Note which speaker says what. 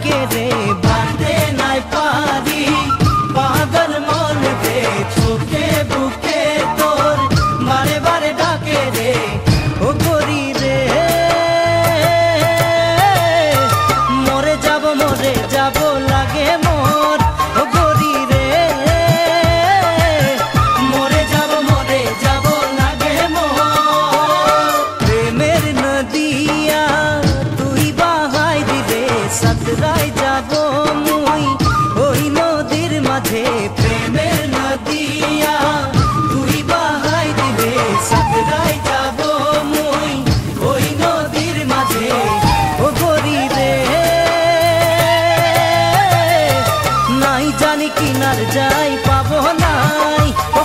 Speaker 1: ডাকে রে বাঁধতে নাই পারি পাগল মন রে চোখে বুকে তোর বারে বারে ডাকে রে ও গরি রে মরে যাব লাগে মোর ও গরি রে মরে যাব লাগে মোর প্রেমের নদিয়া তুই বাহাই দিলে সাতরাই যাব মুই ওই নদীর মাঝে প্রেমের নদিয়া তুই বাহাই দিলে সাতরাই যাব মুই ওই নদীর মাঝে ও গরি রে নাই জানি কিনার যাই পাবো নাই ও